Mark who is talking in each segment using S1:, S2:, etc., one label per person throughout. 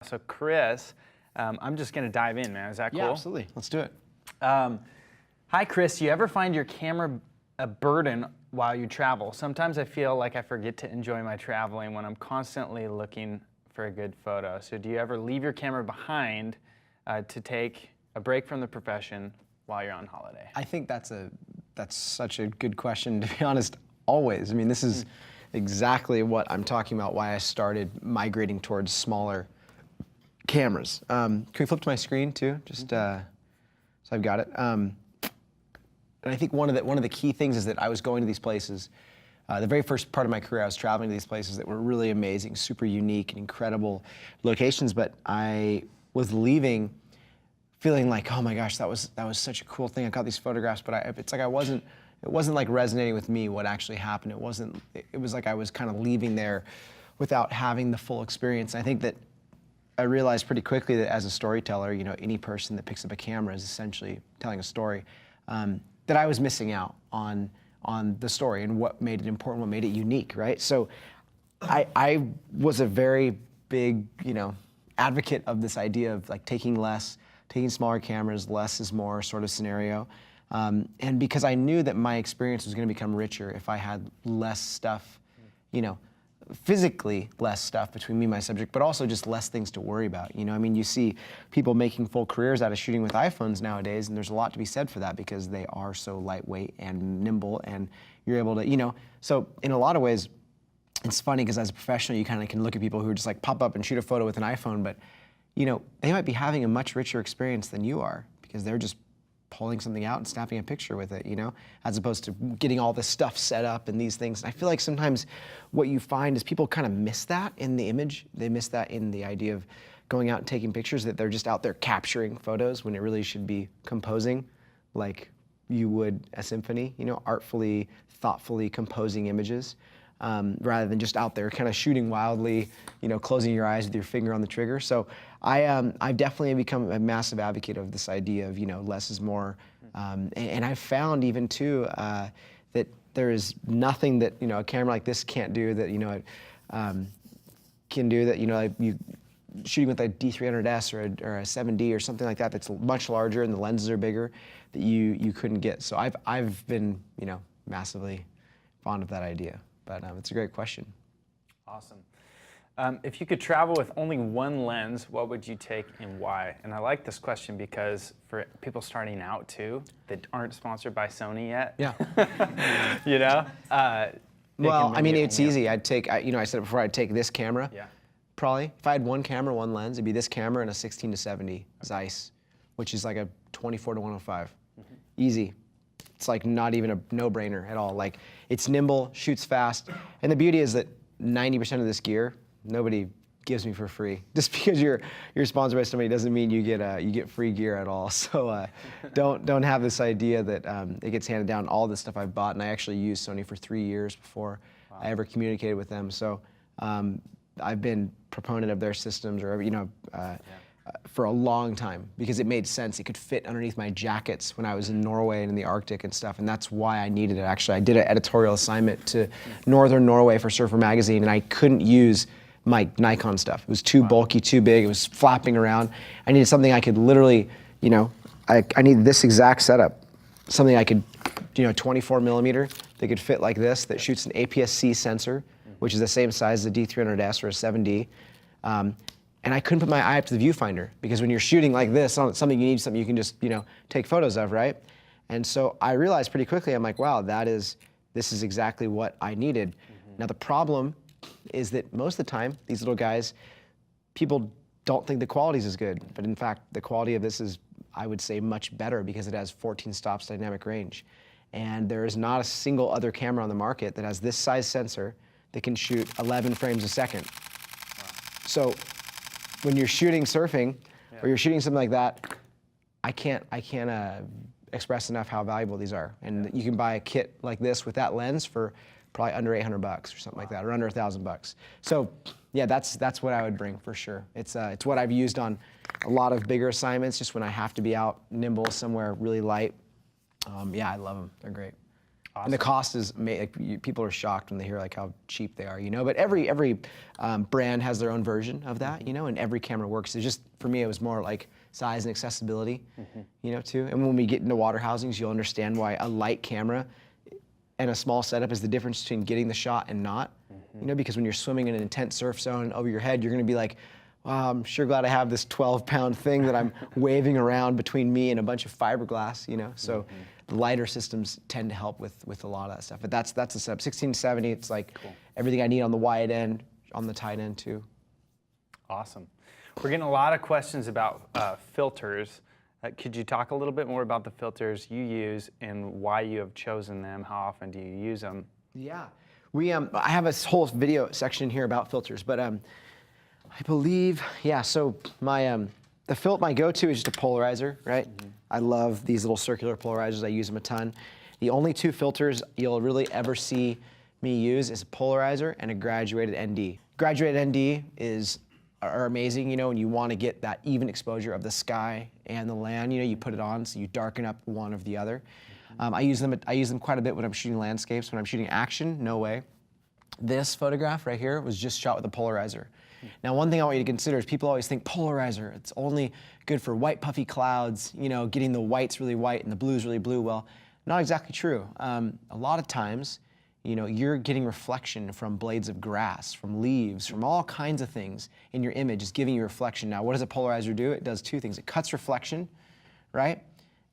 S1: So Chris, I'm just gonna dive in, man. Is that cool?
S2: Yeah, absolutely. Let's do it.
S1: Hi, Chris. Do you ever find your camera a burden while you travel? Sometimes I feel like I forget to enjoy my traveling when I'm constantly looking for a good photo. So do you ever leave your camera behind to take a break from the profession while you're on holiday?
S2: I think that's such a good question, to be honest, always. I mean, this is exactly what I'm talking about, why I started migrating towards smaller cameras. Can we flip to my screen too? Just so I've got it. And I think one of the key things is that I was going to these places. The very first part of my career, I was traveling to these places that were really amazing, super unique and incredible locations. But I was leaving feeling like, oh my gosh, that was such a cool thing. I got these photographs, but it's like it wasn't like resonating with me what actually happened. It was like I was kind of leaving there without having the full experience. I think that I realized pretty quickly that as a storyteller, you know, any person that picks up a camera is essentially telling a story. That I was missing out on the story and what made it important, what made it unique, right? So I was a very big, you know, advocate of this idea of like taking smaller cameras, less is more sort of scenario. And because I knew that my experience was going to become richer if I had less stuff, you know, physically less stuff between me and my subject, but also just less things to worry about. You know, I mean, you see people making full careers out of shooting with iPhones nowadays, and there's a lot to be said for that because they are so lightweight and nimble, and you're able to, you know, so in a lot of ways, it's funny because as a professional, you kind of can look at people who are just like pop up and shoot a photo with an iPhone, but you know, they might be having a much richer experience than you are because they're just pulling something out and snapping a picture with it, you know, as opposed to getting all this stuff set up and these things. And I feel like sometimes what you find is people kind of miss that in the image. They miss that in the idea of going out and taking pictures, that they're just out there capturing photos when it really should be composing like you would a symphony, you know, artfully, thoughtfully composing images. Rather than just out there kind of shooting wildly, you know, closing your eyes with your finger on the trigger. So I've definitely become a massive advocate of this idea of, you know, less is more. And I've found even too that there is nothing that, you know, a camera like this can't do that, you know, it can do that, you know, you shooting with a D300S or a 7D or something like that that's much larger and the lenses are bigger that you couldn't get. So I've been, you know, massively fond of that idea. But it's a great question.
S1: Awesome. If you could travel with only one lens, what would you take and why? And I like this question because for people starting out too, that aren't sponsored by Sony yet,
S2: Yeah.
S1: you know?
S2: Well, I mean, it's easy. I'd take, you know, I said it before, I'd take this camera.
S1: Yeah.
S2: Probably. If I had one camera, one lens, it'd be this camera and a 16-70 Zeiss, which is like a 24-105. Easy. It's like not even a no-brainer at all. Like, it's nimble, shoots fast, and the beauty is that 90% of this gear, nobody gives me for free. Just because you're sponsored by somebody doesn't mean you get free gear at all. So don't have this idea that it gets handed down. All this stuff I've bought, and I actually used Sony for 3 years before I ever communicated with them. So I've been proponent of their systems, or you know. For a long time because it made sense. It could fit underneath my jackets when I was in Norway and in the Arctic and stuff, and that's why I needed it. Actually, I did an editorial assignment to Northern Norway for Surfer Magazine, and I couldn't use my Nikon stuff. It was too bulky, too big. It was flapping around. I needed something I could literally, you know, I needed this exact setup, something I could, you know, 24 millimeter that could fit like this, that shoots an APS-C sensor, which is the same size as a D300S or a 7D. And I couldn't put my eye up to the viewfinder because when you're shooting like this on something, you need something you can just, you know, take photos of, right? And so I realized pretty quickly, I'm like, wow, this is exactly what I needed. Now the problem is that most of the time, these little guys, people don't think the quality is as good, but in fact, the quality of this is, I would say, much better because it has 14 stops dynamic range. And there is not a single other camera on the market that has this size sensor that can shoot 11 frames a second. So when you're shooting surfing or you're shooting something like that, I can't express enough how valuable these are. And you can buy a kit like this with that lens for probably under $800 or something like that, or under $1,000. So yeah, that's what I would bring for sure. It's what I've used on a lot of bigger assignments, just when I have to be out nimble somewhere really light. Yeah, I love them. They're great. And the cost is, people are shocked when they hear like how cheap they are, you know. But every brand has their own version of that, you know, and every camera works. It's just, for me, it was more like size and accessibility, you know, too. And when we get into water housings, you'll understand why a light camera and a small setup is the difference between getting the shot and not, you know, because when you're swimming in an intense surf zone over your head, you're gonna be like, wow, I'm sure glad I have this 12-pound thing that I'm waving around between me and a bunch of fiberglass, you know. So the lighter systems tend to help with a lot of that stuff. But that's a setup. 16-70, it's like everything I need on the wide end, on the tight end too.
S1: Awesome. We're getting a lot of questions about filters. Could you talk a little bit more about the filters you use and why you have chosen them? How often do you use them?
S2: Yeah, I have a whole video section here about filters, but I believe, yeah. So my my go-to is just a polarizer, right? I love these little circular polarizers. I use them a ton. The only two filters you'll really ever see me use is a polarizer and a graduated ND. Graduated ND are amazing, you know, and you want to get that even exposure of the sky and the land. You know, you put it on so you darken up one or the other. I use them quite a bit when I'm shooting landscapes. When I'm shooting action, no way. This photograph right here was just shot with a polarizer. Now, one thing I want you to consider is people always think polarizer, it's only good for white puffy clouds, you know, getting the whites really white and the blues really blue. Well, not exactly true. A lot of times, you know, you're getting reflection from blades of grass, from leaves, from all kinds of things in your image. It's giving you reflection. Now, what does a polarizer do? It does two things. It cuts reflection, right?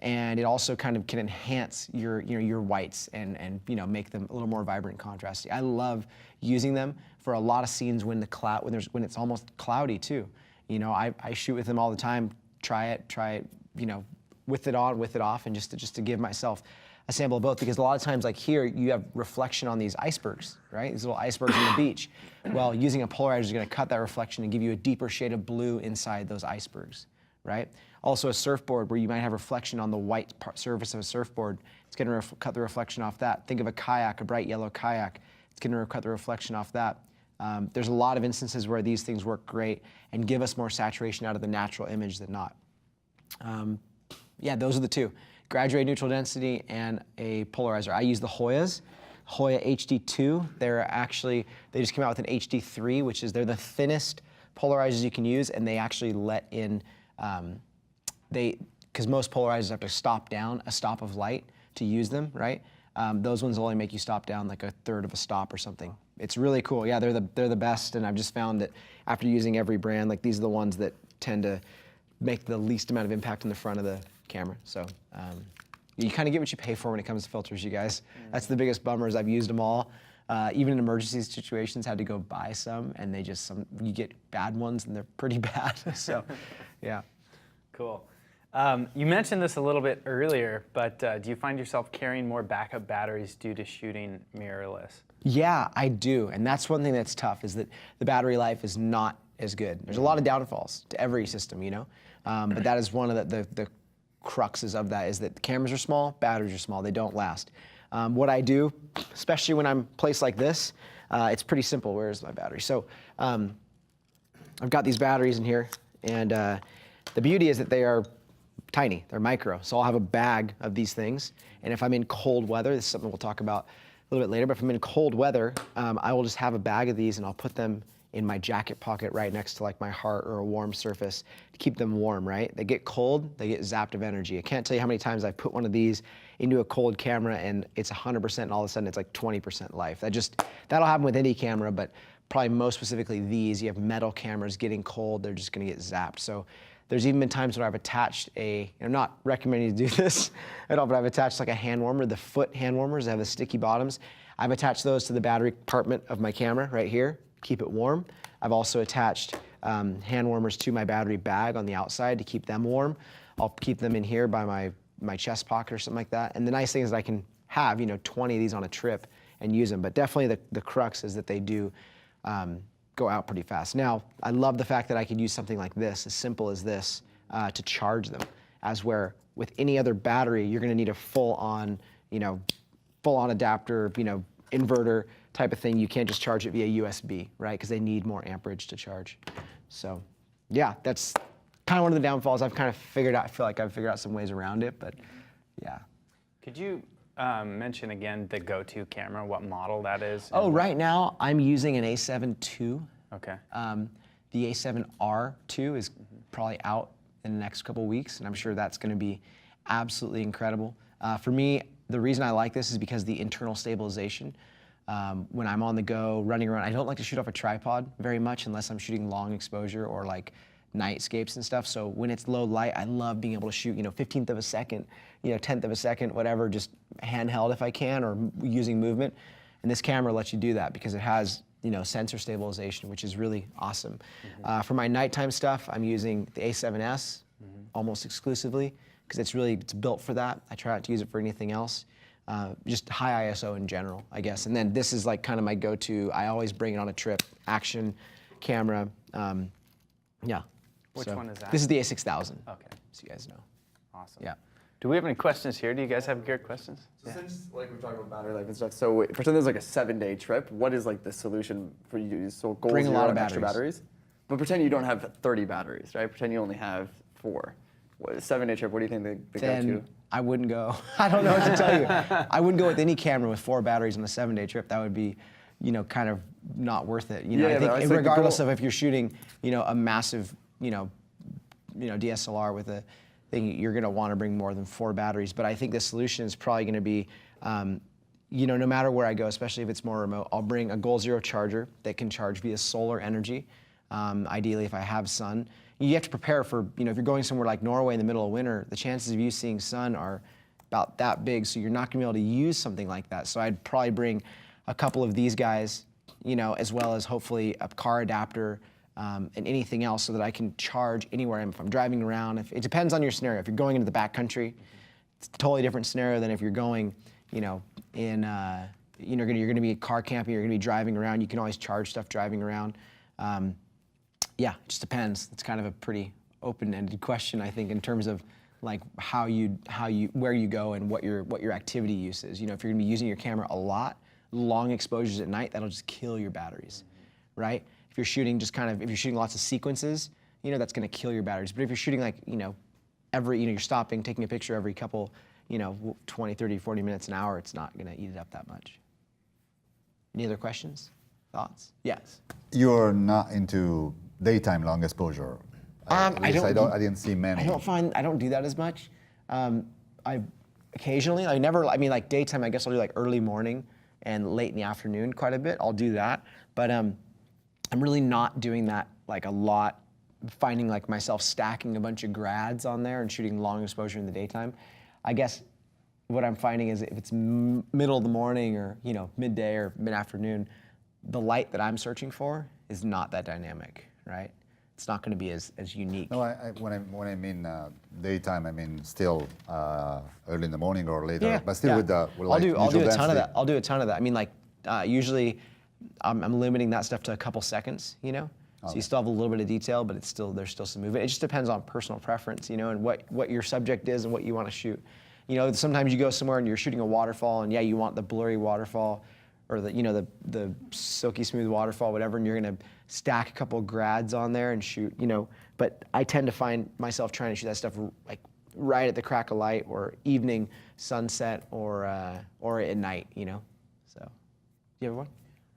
S2: And it also kind of can enhance your whites and you know, make them a little more vibrant and contrasty. I love using them for a lot of scenes when when it's almost cloudy too. You know, I shoot with them all the time. Try it, you know, with it on, with it off, and just to give myself a sample of both, because a lot of times, like here, you have reflection on these icebergs, right? These little icebergs on the beach. Well, using a polarizer is going to cut that reflection and give you a deeper shade of blue inside those icebergs, right? Also, a surfboard where you might have reflection on the white surface of a surfboard, it's going to cut the reflection off that. Think of a kayak, a bright yellow kayak. It's going to cut the reflection off that. There's a lot of instances where these things work great and give us more saturation out of the natural image than not. Yeah, those are the two. Graduated neutral density and a polarizer. I use the Hoya HD2. They just came out with an HD3, which is, they're the thinnest polarizers you can use, and they actually let in, because most polarizers have to stop down a stop of light to use them, right? Those ones only make you stop down like a third of a stop or something. It's really cool. Yeah, they're the best, and I've just found that after using every brand, like these are the ones that tend to make the least amount of impact in the front of the camera. So you kind of get what you pay for when it comes to filters, you guys. That's the biggest bummer, is I've used them all. Even in emergency situations, had to go buy some, and you get bad ones, and they're pretty bad. So, yeah.
S1: Cool. You mentioned this a little bit earlier, but do you find yourself carrying more backup batteries due to shooting mirrorless?
S2: Yeah, I do, and that's one thing that's tough, is that the battery life is not as good. There's a lot of downfalls to every system, you know, but that is one of the cruxes of that, is that the cameras are small, batteries are small, they don't last. What I do, especially when I'm placed like this, it's pretty simple. Where's my battery? So I've got these batteries in here, and the beauty is that they are tiny, they're micro. So I'll have a bag of these things, and if I'm in cold weather, this is something we'll talk about a little bit later, but if I'm in cold weather, I will just have a bag of these, and I'll put them in my jacket pocket right next to like my heart or a warm surface to keep them warm, right? They get cold, they get zapped of energy. I can't tell you how many times I've put one of these into a cold camera and it's 100% and all of a sudden it's like 20% life. That'll happen with any camera, but probably most specifically these. You have metal cameras getting cold, they're just gonna get zapped. So there's even been times where I've attached I'm not recommending to do this at all, but I've attached like a hand warmer, the foot hand warmers, they have the sticky bottoms. I've attached those to the battery compartment of my camera right here, keep it warm. I've also attached hand warmers to my battery bag on the outside to keep them warm. I'll keep them in here by my chest pocket or something like that. And the nice thing is I can have 20 of these on a trip and use them, but definitely the crux is that they do go out pretty fast. Now, I love the fact that I could use something like this, as simple as this, to charge them, as where with any other battery, you're gonna need a full-on adapter, inverter type of thing. You can't just charge it via USB, right? Because they need more amperage to charge. So, yeah, that's kind of one of the downfalls I've kind of figured out. I feel like I've figured out some ways around it, but yeah.
S1: Could you mention again the go-to camera, what model that is?
S2: Oh, right now I'm using an A7 II.
S1: Okay.
S2: The A7R II is probably out in the next couple weeks, and I'm sure that's going to be absolutely incredible. For me, the reason I like this is because the internal stabilization. When I'm on the go, running around, I don't like to shoot off a tripod very much unless I'm shooting long exposure or like nightscapes and stuff. So when it's low light, I love being able to shoot, 15th of a second, 10th of a second, whatever, just handheld if I can, or using movement. And this camera lets you do that because it has, sensor stabilization, which is really awesome. For my nighttime stuff, I'm using the A7S almost exclusively because it's built for that. I try not to use it for anything else. Just high ISO in general, I guess. And then this is like kind of my go-to. I always bring it on a trip, action camera. Yeah.
S1: Which one is that?
S2: This is the A6000.
S1: Okay.
S2: So you guys know.
S1: Awesome.
S2: Yeah.
S1: Do we have any questions here? Do you guys have good questions?
S3: So since like we're talking about battery life and stuff, so pretend there's like a 7-day trip. What is like the solution for you to use? So goal
S2: Bring a
S3: zero
S2: lot of
S3: and extra
S2: batteries.
S3: batteries. But pretend you don't have 30 batteries, right? Pretend you only have 4. What, a 7-day trip, what do you think they go
S2: Then
S3: to?
S2: I wouldn't go. I don't know what to tell you. I wouldn't go with any camera with 4 batteries on a 7-day trip. That would be, kind of not worth it.
S3: Yeah,
S2: I
S3: but
S2: think
S3: it's like the
S2: regardless
S3: goal-
S2: of if you're shooting, a massive, DSLR with a thing, you're going to want to bring more than 4 batteries. But I think the solution is probably going to be, no matter where I go, especially if it's more remote, I'll bring a goal zero charger that can charge via solar energy. Ideally, if I have sun. You have to prepare for, if you're going somewhere like Norway in the middle of winter, the chances of you seeing sun are about that big, so you're not going to be able to use something like that. So I'd probably bring a couple of these guys, as well as hopefully a car adapter and anything else so that I can charge anywhere if I'm driving around. It depends on your scenario. If you're going into the backcountry, it's a totally different scenario than if you're going, you're going to be car camping, you're going to be driving around. You can always charge stuff driving around. Yeah, it just depends. It's kind of a pretty open-ended question, I think, in terms of like where you go and what your activity use is. If you're going to be using your camera a lot, long exposures at night, that'll just kill your batteries, right? If you're shooting if you're shooting lots of sequences, that's going to kill your batteries. But if you're shooting like, you're stopping, taking a picture every couple, 20, 30, 40 minutes, an hour, it's not going to eat it up that much. Any other questions? Thoughts? Yes.
S4: You're not into daytime long exposure. I didn't see many.
S2: I don't do that as much. I occasionally, like daytime, I guess I'll do like early morning and late in the afternoon quite a bit. I'll do that. But I'm really not doing that like a lot, finding like myself stacking a bunch of grads on there and shooting long exposure in the daytime. I guess what I'm finding is if it's middle of the morning or, midday or mid-afternoon, the light that I'm searching for is not that dynamic, right? It's not going to be as unique.
S4: No, when I mean daytime, I mean still early in the morning or later, but still with the
S2: I'll do a ton
S4: density.
S2: of that. I'll do a ton of that. I mean, like usually I'm limiting that stuff to a couple seconds, So you still have a little bit of detail, but there's still some movement. It just depends on personal preference, and what your subject is and what you want to shoot. Sometimes you go somewhere and you're shooting a waterfall, and you want the blurry waterfall, or the silky smooth waterfall, whatever, and you're gonna stack a couple of grads on there and shoot, But I tend to find myself trying to shoot that stuff like right at the crack of light, or evening, sunset, or at night, So, you have one?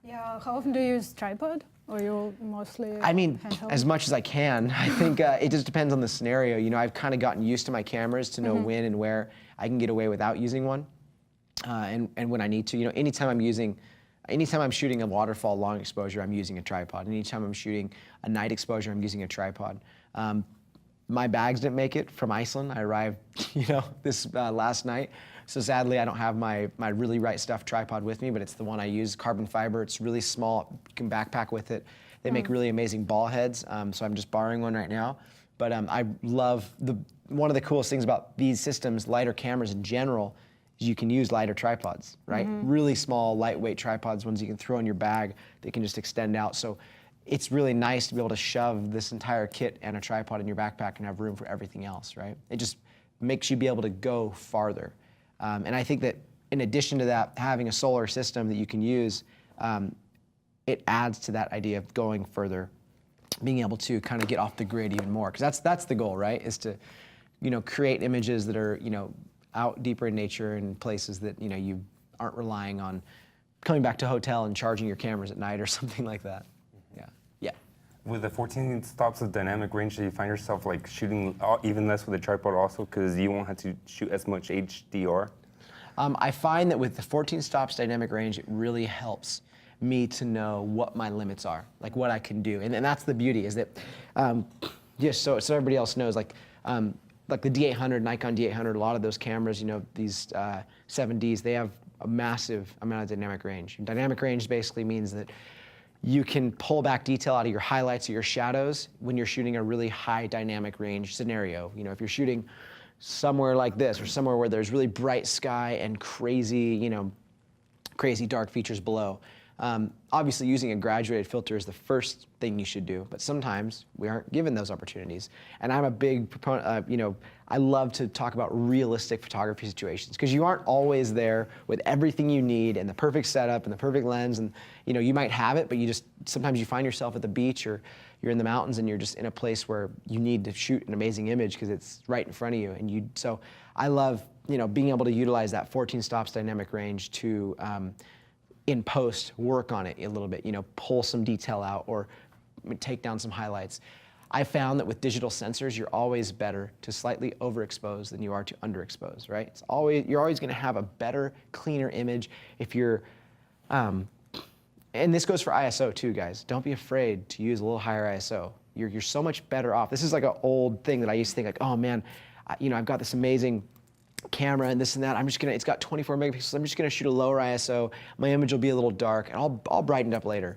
S5: Yeah, how often do you use tripod? Or you mostly
S2: handheld? As much as I can. I think it just depends on the scenario. I've kind of gotten used to my cameras to know when and where I can get away without using one. And when I need to, anytime I'm shooting a waterfall long exposure, I'm using a tripod. Anytime I'm shooting a night exposure, I'm using a tripod. My bags didn't make it from Iceland. I arrived, this last night. So sadly, I don't have my really right stuff tripod with me, but it's the one I use, carbon fiber. It's really small, you can backpack with it. They make really amazing ball heads, so I'm just borrowing one right now. But I love, one of the coolest things about these systems, lighter cameras in general, is you can use lighter tripods, right? Really small, lightweight tripods, ones you can throw in your bag, they can just extend out. So it's really nice to be able to shove this entire kit and a tripod in your backpack and have room for everything else, right? It just makes you be able to go farther. And I think that in addition to that, having a solar system that you can use, it adds to that idea of going further, being able to kind of get off the grid even more. Because that's the goal, right? Is to, create images that are, out deeper in nature in places that you aren't relying on coming back to a hotel and charging your cameras at night or something like that. Yeah.
S6: With the 14 stops of dynamic range, do you find yourself like shooting even less with a tripod also because you won't have to shoot as much HDR?
S2: I find that with the 14 stops dynamic range, it really helps me to know what my limits are, like what I can do. And that's the beauty, is that, just so everybody else knows, like the D800, Nikon D800, a lot of those cameras, these 7Ds, they have a massive amount of dynamic range. And dynamic range basically means that you can pull back detail out of your highlights or your shadows when you're shooting a really high dynamic range scenario. If you're shooting somewhere like this, or somewhere where there's really bright sky and crazy, crazy dark features below. Obviously, using a graduated filter is the first thing you should do, but sometimes we aren't given those opportunities. And I'm a big proponent, I love to talk about realistic photography situations, because you aren't always there with everything you need and the perfect setup and the perfect lens, and you might have it, but sometimes you find yourself at the beach, or you're in the mountains and you're just in a place where you need to shoot an amazing image because it's right in front of you. And so I love being able to utilize that 14 stops dynamic range to in post work on it a little bit, pull some detail out or take down some highlights. I found that with digital sensors, you're always better to slightly overexpose than you are to underexpose, right? You're always going to have a better, cleaner image if you're. And this goes for ISO too, guys. Don't be afraid to use a little higher ISO. You're so much better off. This is like an old thing that I used to think like, oh man, I've got this amazing camera and this and that. It's got 24 megapixels. I'm just gonna shoot a lower ISO. My image will be a little dark, and I'll brighten it up later.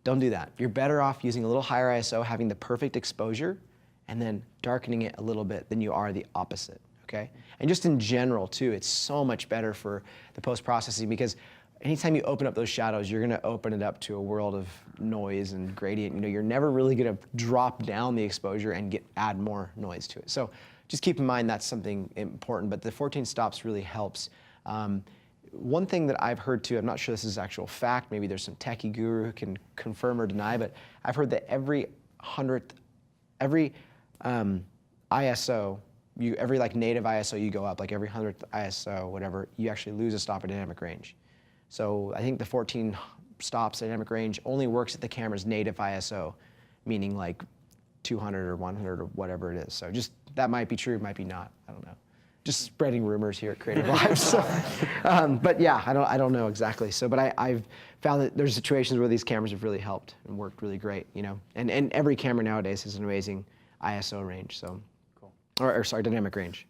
S2: Don't do that. You're better off using a little higher ISO, having the perfect exposure, and then darkening it a little bit than you are the opposite, okay? And just in general too, it's so much better for the post-processing, because anytime you open up those shadows, you're gonna open it up to a world of noise and gradient. You're never really gonna drop down the exposure and add more noise to it. So just keep in mind that's something important, but the 14 stops really helps. One thing that I've heard too, I'm not sure this is actual fact, maybe there's some techie guru who can confirm or deny, but I've heard that every ISO, every like native ISO you go up, like every 100th ISO, whatever, you actually lose a stop of dynamic range. So I think the 14 stops dynamic range only works at the camera's native ISO, meaning like 200 or 100 or whatever it is. So just, that might be true, might be not, I don't know. Just spreading rumors here at Creative Live. So, but yeah, I don't know exactly. So, but I've found that there's situations where these cameras have really helped and worked really great, and every camera nowadays has an amazing ISO range. So, cool. Or sorry, dynamic range.